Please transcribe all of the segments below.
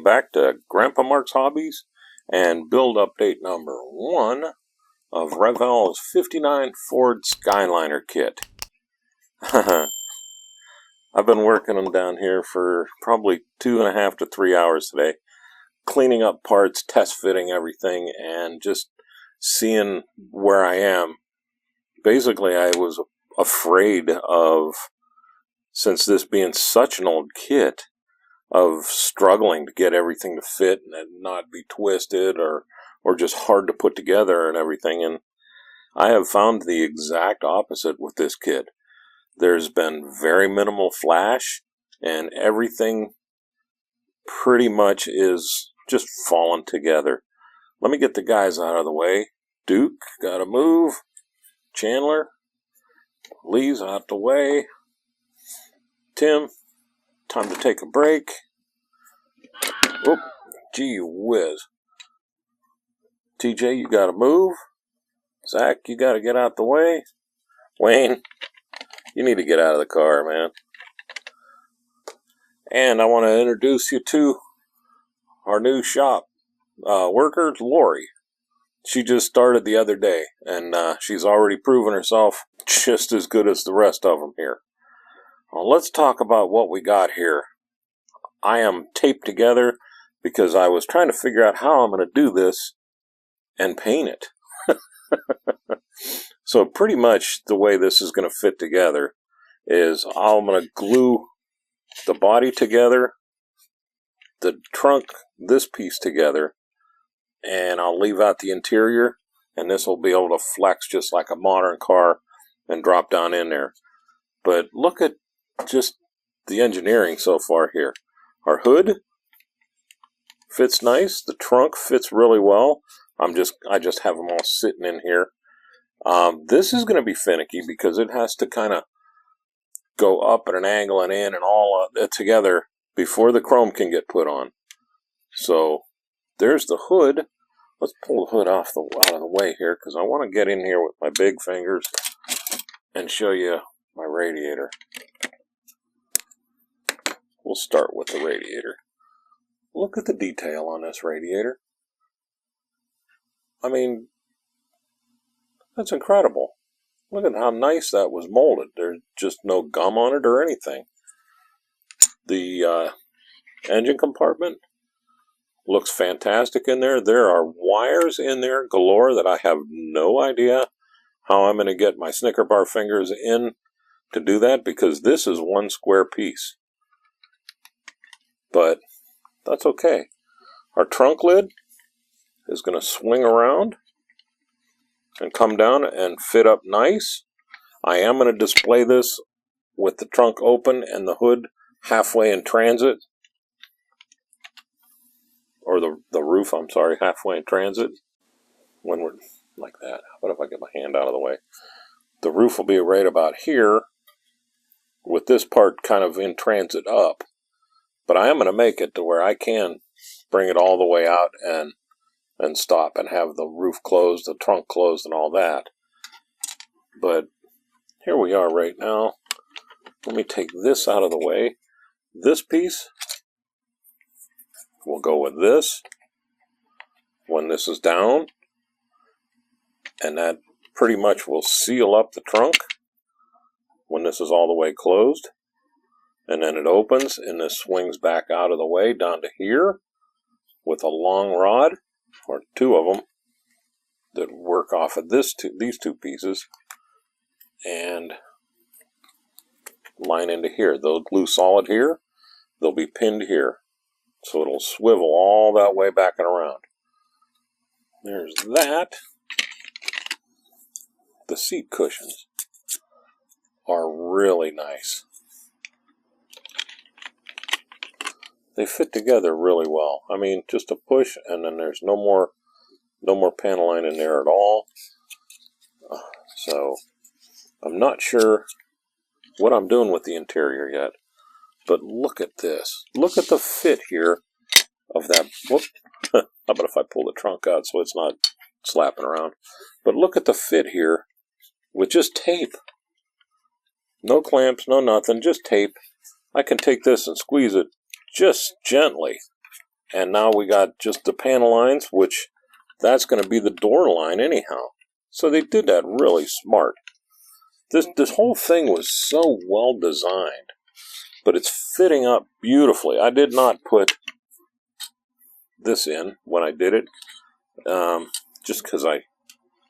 back to Grandpa Mark's Hobbies and build update number 1 of Revell's '59 Ford Skyliner kit. I've been working them down here for probably 2.5 to 3 hours today, cleaning up parts, test fitting everything, and just seeing where I am. Basically, I was afraid of, since this being such an old kit, of struggling to get everything to fit and not be twisted or just hard to put together and everything. And I have found the exact opposite with this kit. There's been very minimal flash, and everything pretty much is just falling together. Let me get the guys out of the way. Duke, gotta move. Chandler, Lee's out the way. Tim, time to take a break. Whoop, gee whiz. TJ, you gotta move. Zach, you gotta get out the way. Wayne, you need to get out of the car, man. And I want to introduce you to our new shop worker, Lori. She just started the other day, and she's already proven herself just as good as the rest of them here. Well, let's talk about what we got here. I am taped together because I was trying to figure out how I'm going to do this and paint it. So pretty much the way this is going to fit together is I'm going to glue the body together, the trunk, this piece together, and I'll leave out the interior, and this will be able to flex just like a modern car and drop down in there. But look at just the engineering so far here. Our hood fits nice. The trunk fits really well. I just have them all sitting in here. This is going to be finicky because it has to kind of go up at an angle and in and all together before the chrome can get put on. So there's the hood. Let's pull the hood out of the way here because I want to get in here with my big fingers and show you my radiator. We'll start with the radiator. Look at the detail on this radiator. I mean, that's incredible. Look at how nice that was molded. There's just no gum on it or anything. The engine compartment looks fantastic in there. There are wires in there galore that I have no idea how I'm going to get my Snicker bar fingers in to do that, because this is one square piece. But that's okay. Our trunk lid is going to swing around and come down and fit up nice. I am going to display this with the trunk open and the hood halfway in transit. Or the roof, I'm sorry, halfway in transit. When we're like that. What if I get my hand out of the way? The roof will be right about here, with this part kind of in transit up. But I am going to make it to where I can bring it all the way out and stop and have the roof closed, the trunk closed, and all that. But here we are right now. Let me take this out of the way. This piece will go with this when this is down, and that pretty much will seal up the trunk when this is all the way closed. And then it opens, and this swings back out of the way down to here with a long rod, or two of them, that work off of these two pieces and line into here. They'll glue solid here. They'll be pinned here. So it'll swivel all that way back and around. There's that. The seat cushions are really nice. They fit together really well. I mean, just a push, and then there's no more panel line in there at all. So I'm not sure what I'm doing with the interior yet. But look at this. Look at the fit here of that. Whoop. How about if I pull the trunk out so it's not slapping around? But look at the fit here with just tape. No clamps, no nothing, just tape. I can take this and squeeze it just gently And now we got just the panel lines, which that's going to be the door line anyhow. So they did that really smart. This whole thing was so well designed, but it's fitting up beautifully. I did not put this in when I did it, just because I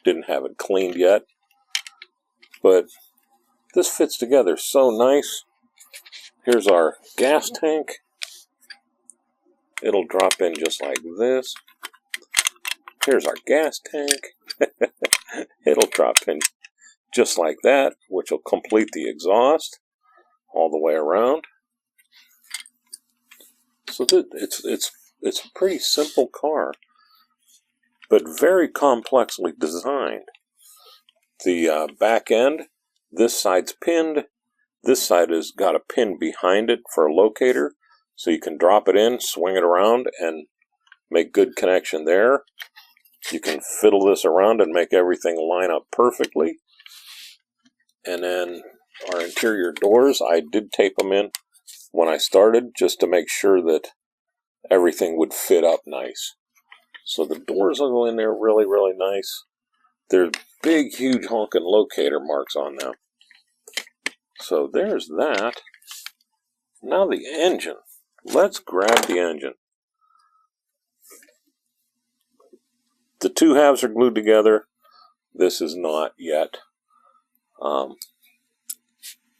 didn't have it cleaned yet. But this fits together so nice. Here's our gas tank. It'll drop in just like this. Here's our gas tank. It'll drop in just like that, which will complete the exhaust all the way around. So it's a pretty simple car, but very complexly designed. The back end, this side's pinned. This side has got a pin behind it for a locator, so you can drop it in, swing it around, and make good connection there. You can fiddle this around and make everything line up perfectly. And then our interior doors, I did tape them in when I started, just to make sure that everything would fit up nice. So the doors will go in there really, really nice. There's big, huge honking locator marks on them. So there's that. Now the engine. Let's grab the engine. The two halves are glued together. This is not yet.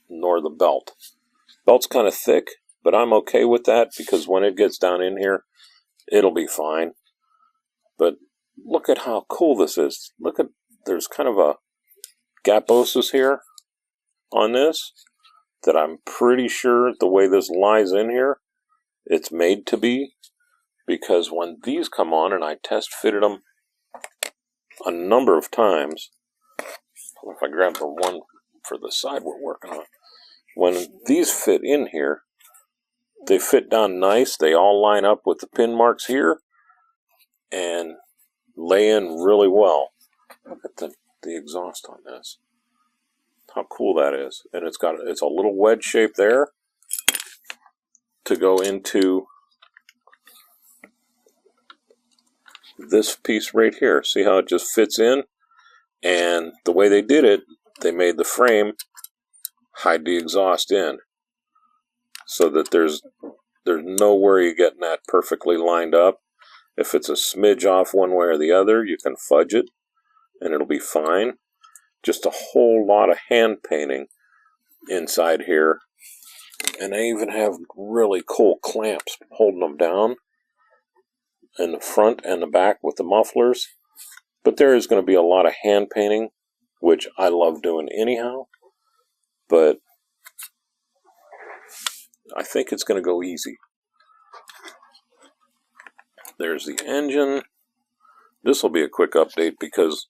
Nor the belt. Belt's kind of thick, but I'm okay with that because when it gets down in here, it'll be fine. But look at how cool this is. Look at, there's kind of a gaposis here on this that I'm pretty sure the way this lies in here, it's made to be, because when these come on, and I test fitted them a number of times, if I grab the one for the side we're working on, when these fit in here, they fit down nice. They all line up with the pin marks here and lay in really well. Look at the exhaust on this. How cool that is. And it's a little wedge shape there to go into this piece right here. See how it just fits in? And the way they did it, they made the frame hide the exhaust in, so that there's no worry of getting that perfectly lined up. If it's a smidge off one way or the other, you can fudge it and it'll be fine. Just a whole lot of hand painting inside here, and they even have really cool clamps holding them down in the front and the back with the mufflers. But there is going to be a lot of hand painting, which I love doing anyhow. But I think it's going to go easy. There's the engine. This will be a quick update because,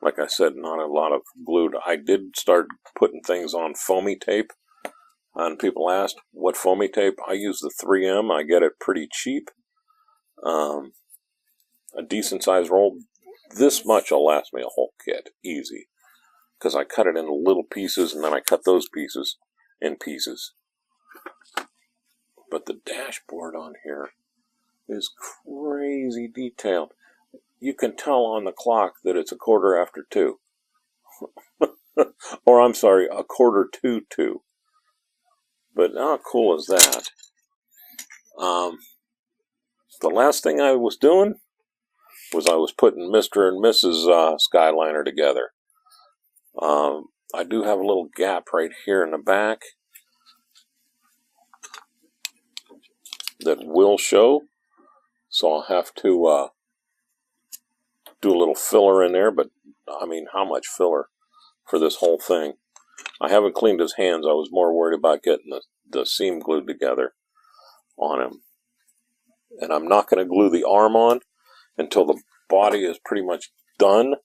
like I said, not a lot of glued. I did start putting things on foamy tape. And people asked, what foamy tape? I use the 3M. I get it pretty cheap. A decent size roll. This much will last me a whole kit. Easy. Because I cut it into little pieces, and then I cut those pieces in pieces. But the dashboard on here is crazy detailed. You can tell on the clock that it's 2:15. Or I'm sorry, 1:45. But how cool is that? The last thing I was doing was I was putting Mr. and Mrs. Skyliner together. I do have a little gap right here in the back that will show, so I'll have to do a little filler in there. But I mean, how much filler for this whole thing? I haven't cleaned his hands. I was more worried about getting the seam glued together on him. And I'm not going to glue the arm on until the body is pretty much done.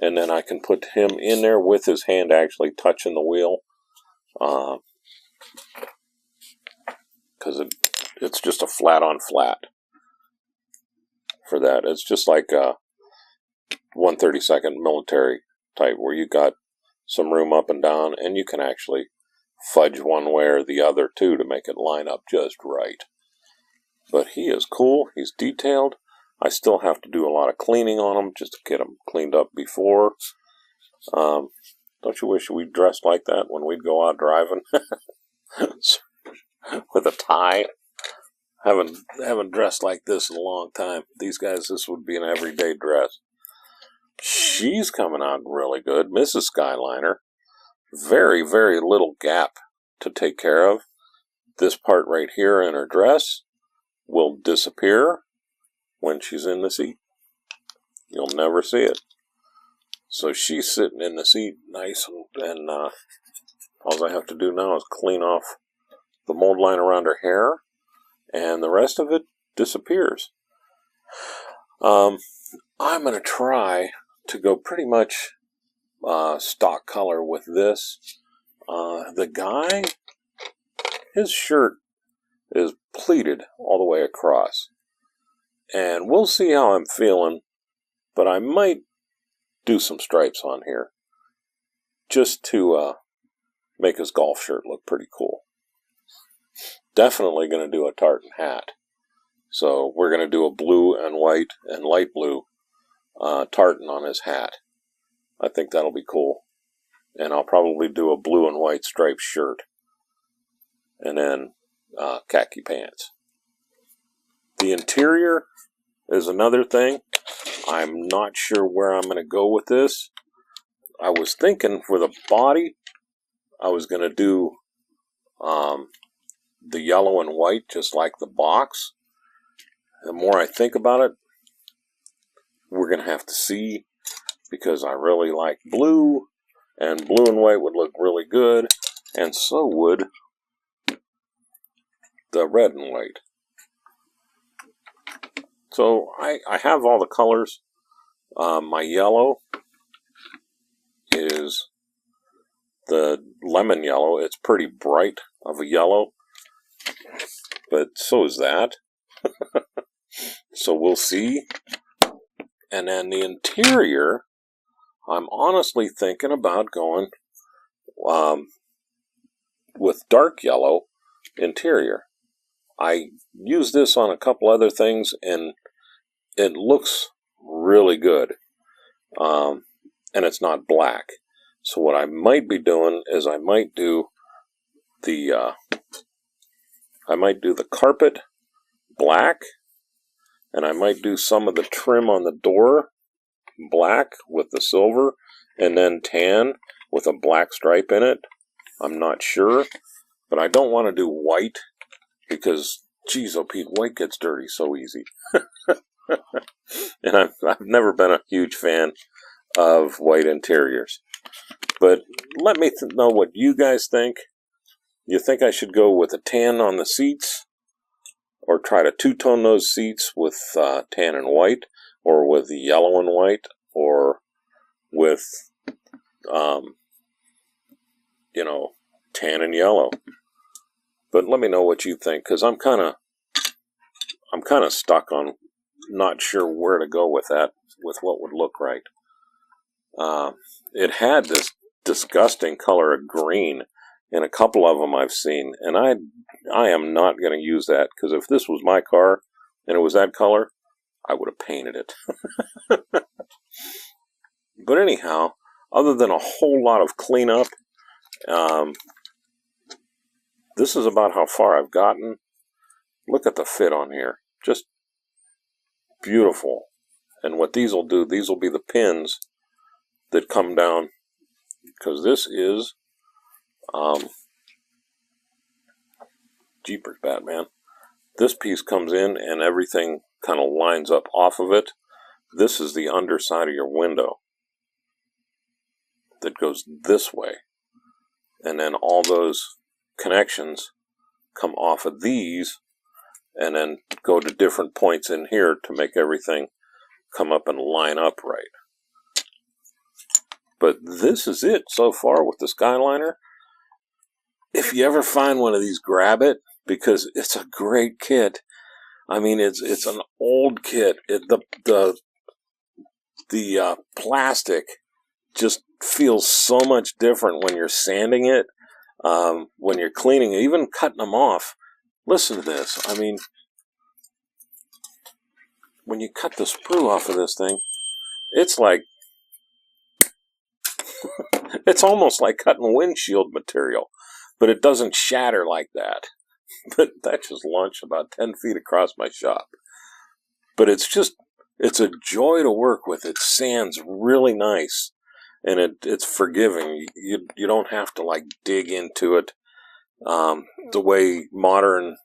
And then I can put him in there with his hand actually touching the wheel. Because it's just a flat on flat for that. It's just like a 1/32 military type where you got some room up and down, and you can actually fudge one way or the other too to make it line up just right. But he is cool. He's detailed. I still have to do a lot of cleaning on him just to get him cleaned up before. Don't you wish we'd dressed like that when we'd go out driving? With a tie? Haven't dressed like this in a long time. These guys, this would be an everyday dress. She's coming out really good. Mrs. Skyliner. Very, very little gap to take care of. This part right here in her dress will disappear when she's in the seat. You'll never see it. So she's sitting in the seat nice, and all I have to do now is clean off the mold line around her hair, and the rest of it disappears. I'm going to try to go pretty much stock color with this. The guy, his shirt is pleated all the way across. And we'll see how I'm feeling, but I might do some stripes on here just to make his golf shirt look pretty cool. Definitely going to do a tartan hat. So we're going to do a blue and white and light blue tartan on his hat. I think that'll be cool. And I'll probably do a blue and white striped shirt. And then khaki pants. The interior is another thing. I'm not sure where I'm going to go with this. I was thinking for the body, I was going to do the yellow and white just like the box. The more I think about it, we're going to have to see, because I really like blue, and blue and white would look really good, and so would the red and white. So I have all the colors. My yellow is the lemon yellow. It's pretty bright of a yellow, but so is that. So we'll see. And then the interior, I'm honestly thinking about going with dark yellow interior. I used this on a couple other things, and it looks really good. And it's not black. So what I might be doing is I might do the carpet black, and I might do some of the trim on the door black with the silver, and then tan with a black stripe in it. I'm not sure, but I don't want to do white, because, geez, oh Pete, white gets dirty so easy. And I've never been a huge fan of white interiors. But let me know what you guys think. You think I should go with a tan on the seats, or try to two-tone those seats with tan and white, or with yellow and white, or with, tan and yellow? But let me know what you think, because I'm kind of stuck on not sure where to go with that, with what would look right. It had this disgusting color of green in a couple of them I've seen, and I am not going to use that, because if this was my car and it was that color, I would have painted it. But anyhow, other than a whole lot of cleanup, this is about how far I've gotten. Look at the fit on here. Just beautiful. And what these will do, these will be the pins that come down, because this is Jeepers Batman. This piece comes in and everything kind of lines up off of it. This is the underside of your window that goes this way, and then all those connections come off of these and then go to different points in here to make everything come up and line up right. But this is it so far with the Skyliner. If you ever find one of these, grab it, because it's a great kit. I mean, it's an old kit. The plastic just feels so much different when you're sanding it, when you're cleaning it, even cutting them off. Listen to this. I mean, when you cut the sprue off of this thing, it's like, it's almost like cutting windshield material, but it doesn't shatter like that. But that just launched about 10 feet across my shop. But it's a joy to work with. It sands really nice, and it's forgiving. You don't have to like dig into it the way modern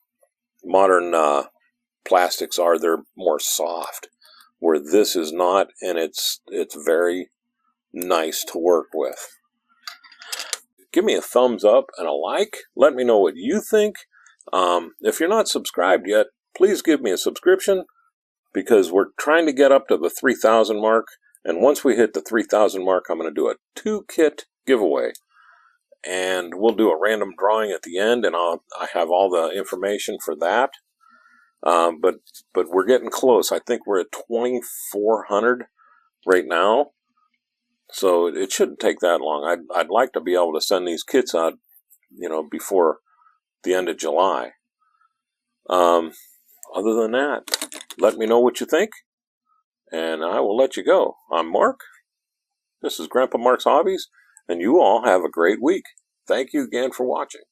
plastics are. They're more soft, where this is not, and it's very nice to work with. Give me a thumbs up and a like. Let me know what you think. If you're not subscribed yet, please give me a subscription, because we're trying to get up to the 3,000 mark. And once we hit the 3,000 mark, I'm going to do a 2-kit giveaway. And we'll do a random drawing at the end, and I have all the information for that. But we're getting close. I think we're at 2,400 right now. So it shouldn't take that long. I'd like to be able to send these kits out, before the end of July. Other than that, let me know what you think, and I will let you go. I'm Mark. This is Grandpa Mark's Hobbies, and you all have a great week. Thank you again for watching.